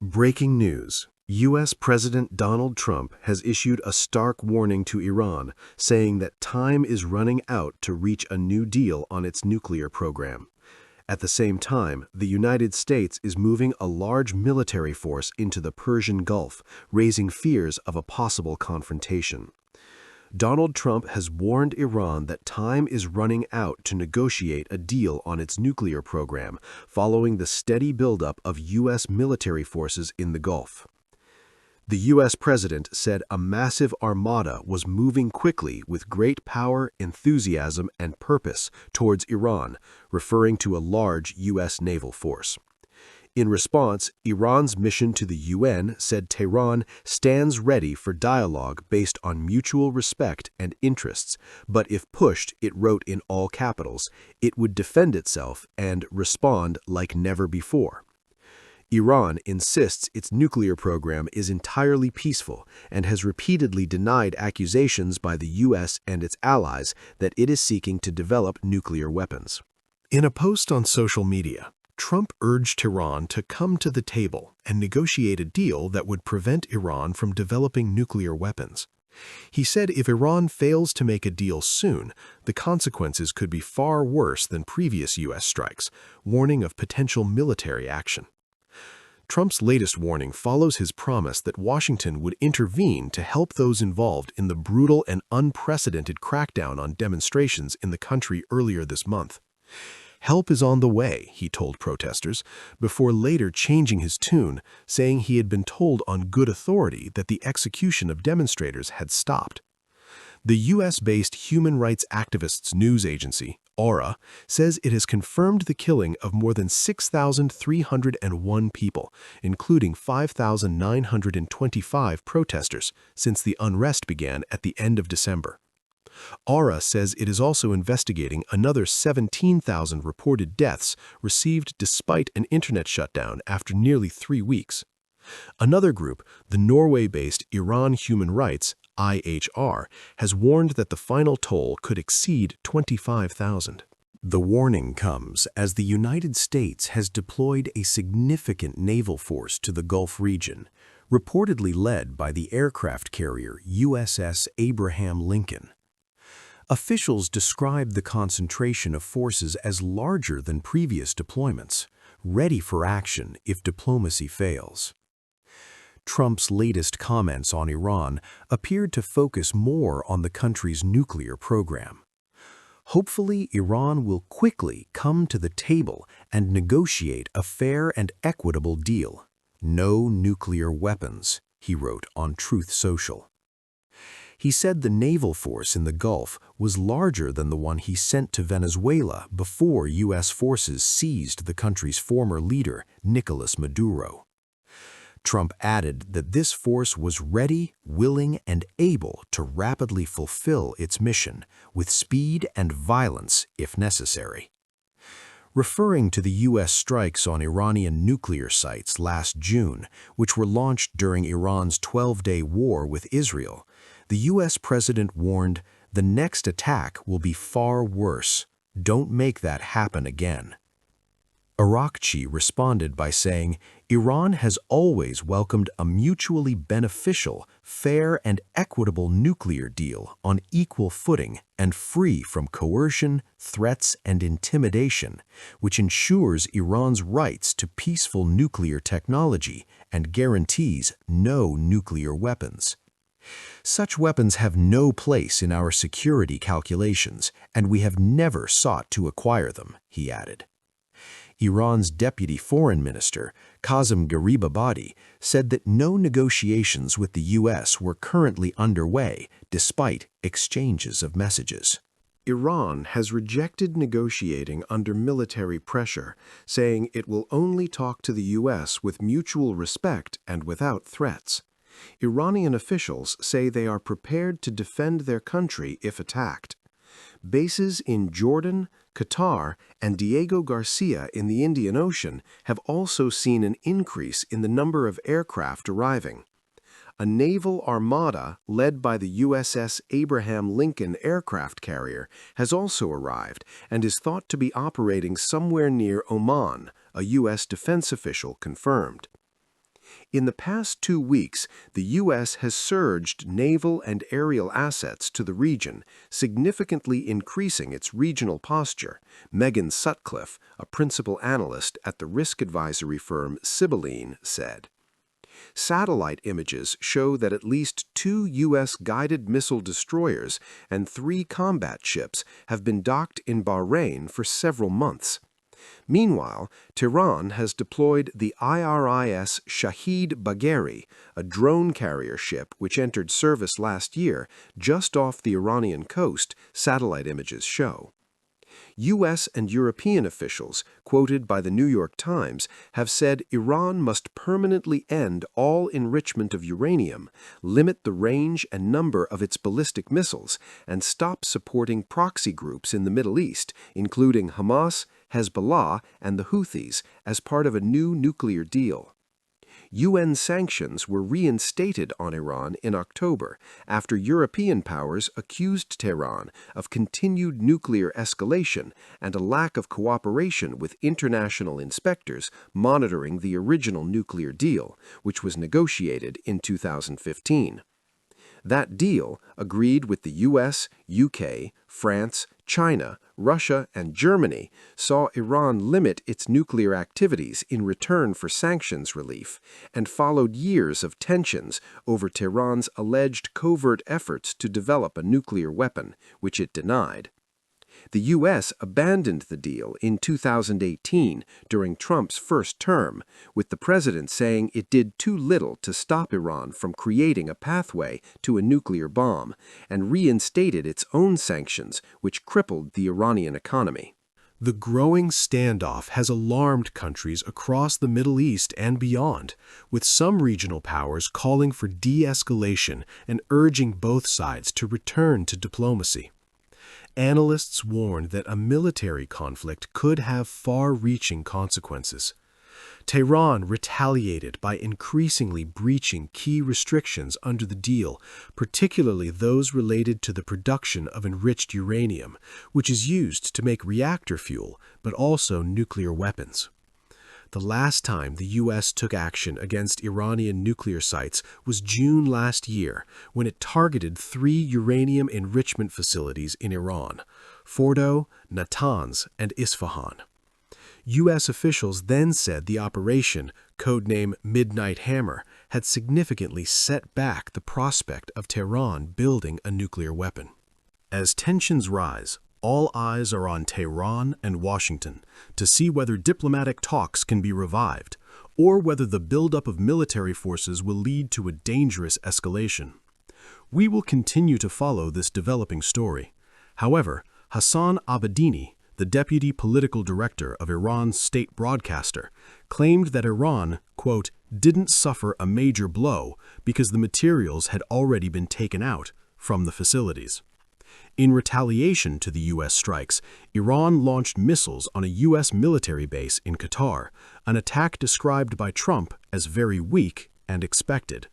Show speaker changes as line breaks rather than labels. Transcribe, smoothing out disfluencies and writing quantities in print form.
Breaking news. U.S. President Donald Trump has issued a stark warning to Iran, saying that time is running out to reach a new deal on its nuclear program. At the same time, the United States is moving a large military force into the Persian Gulf, raising fears of a possible confrontation. Donald Trump has warned Iran that time is running out to negotiate a deal on its nuclear program, following the steady buildup of U.S. military forces in the Gulf. The U.S. president said a massive armada was moving quickly with great power, enthusiasm, and purpose towards Iran, referring to a large U.S. naval force. In response, Iran's mission to the UN said Tehran stands ready for dialogue based on mutual respect and interests, but if pushed, it wrote in all capitals, it would defend itself and respond like never before. Iran insists its nuclear program is entirely peaceful and has repeatedly denied accusations by the U.S. and its allies that it is seeking to develop nuclear weapons. In a post on social media, Trump urged Tehran to come to the table and negotiate a deal that would prevent Iran from developing nuclear weapons. He said if Iran fails to make a deal soon, the consequences could be far worse than previous U.S. strikes, warning of potential military action. Trump's latest warning follows his promise that Washington would intervene to help those involved in the brutal and unprecedented crackdown on demonstrations in the country earlier this month. Help is on the way, he told protesters, before later changing his tune, saying he had been told on good authority that the execution of demonstrators had stopped. The U.S.-based human rights activists news agency, Aura, says it has confirmed the killing of more than 6,301 people, including 5,925 protesters, since the unrest began at the end of December. Aura says it is also investigating another 17,000 reported deaths received despite an internet shutdown after nearly 3 weeks. Another group, the Norway-based Iran Human Rights, IHR, has warned that the final toll could exceed 25,000. The warning comes as the United States has deployed a significant naval force to the Gulf region, reportedly led by the aircraft carrier USS Abraham Lincoln. Officials described the concentration of forces as larger than previous deployments, ready for action if diplomacy fails. Trump's latest comments on Iran appeared to focus more on the country's nuclear program. Hopefully, Iran will quickly come to the table and negotiate a fair and equitable deal. No nuclear weapons, he wrote on Truth Social. He said the naval force in the Gulf was larger than the one he sent to Venezuela before U.S. forces seized the country's former leader, Nicolas Maduro. Trump added that this force was ready, willing, and able to rapidly fulfill its mission with speed and violence if necessary. Referring to the U.S. strikes on Iranian nuclear sites last June, which were launched during Iran's 12-day war with Israel, the U.S. president warned, "The next attack will be far worse. Don't make that happen again." Araghchi responded by saying, Iran has always welcomed a mutually beneficial, fair, and equitable nuclear deal on equal footing and free from coercion, threats, and intimidation, which ensures Iran's rights to peaceful nuclear technology and guarantees no nuclear weapons. Such weapons have no place in our security calculations, and we have never sought to acquire them, he added. Iran's deputy foreign minister, Kazem Garibabadi, said that no negotiations with the U.S. were currently underway, despite exchanges of messages. Iran has rejected negotiating under military pressure, saying it will only talk to the U.S. with mutual respect and without threats. Iranian officials say they are prepared to defend their country if attacked. Bases in Jordan, Qatar, and Diego Garcia in the Indian Ocean have also seen an increase in the number of aircraft arriving. A naval armada led by the USS Abraham Lincoln aircraft carrier has also arrived and is thought to be operating somewhere near Oman, a U.S. defense official confirmed. In the past 2 weeks, the U.S. has surged naval and aerial assets to the region, significantly increasing its regional posture, Megan Sutcliffe, a principal analyst at the risk advisory firm Sibylline, said. Satellite images show that at least 2 U.S. guided missile destroyers and 3 combat ships have been docked in Bahrain for several months. Meanwhile, Tehran has deployed the IRIS Shahid Bagheri, a drone carrier ship which entered service last year just off the Iranian coast, satellite images show. U.S. and European officials, quoted by the New York Times, have said Iran must permanently end all enrichment of uranium, limit the range and number of its ballistic missiles, and stop supporting proxy groups in the Middle East, including Hamas, Hezbollah, and the Houthis, as part of a new nuclear deal. UN sanctions were reinstated on Iran in October after European powers accused Tehran of continued nuclear escalation and a lack of cooperation with international inspectors monitoring the original nuclear deal, which was negotiated in 2015. That deal, agreed with the US, UK, France, China, Russia, and Germany, saw Iran limit its nuclear activities in return for sanctions relief and followed years of tensions over Tehran's alleged covert efforts to develop a nuclear weapon, which it denied. The U.S. abandoned the deal in 2018 during Trump's first term, with the president saying it did too little to stop Iran from creating a pathway to a nuclear bomb, and reinstated its own sanctions, which crippled the Iranian economy. The growing standoff has alarmed countries across the Middle East and beyond, with some regional powers calling for de-escalation and urging both sides to return to diplomacy. Analysts warned that a military conflict could have far-reaching consequences. Tehran retaliated by increasingly breaching key restrictions under the deal, particularly those related to the production of enriched uranium, which is used to make reactor fuel, but also nuclear weapons. The last time the U.S. took action against Iranian nuclear sites was June last year, when it targeted 3 uranium enrichment facilities in Iran: Fordo, Natanz, and Isfahan. U.S. officials then said the operation, codename Midnight Hammer, had significantly set back the prospect of Tehran building a nuclear weapon. As tensions rise, all eyes are on Tehran and Washington to see whether diplomatic talks can be revived, or whether the buildup of military forces will lead to a dangerous escalation. We will continue to follow this developing story. However, Hassan Abedini, the deputy political director of Iran's state broadcaster, claimed that Iran, quote, didn't suffer a major blow because the materials had already been taken out from the facilities. In retaliation to the U.S. strikes, Iran launched missiles on a U.S. military base in Qatar, an attack described by Trump as very weak and expected.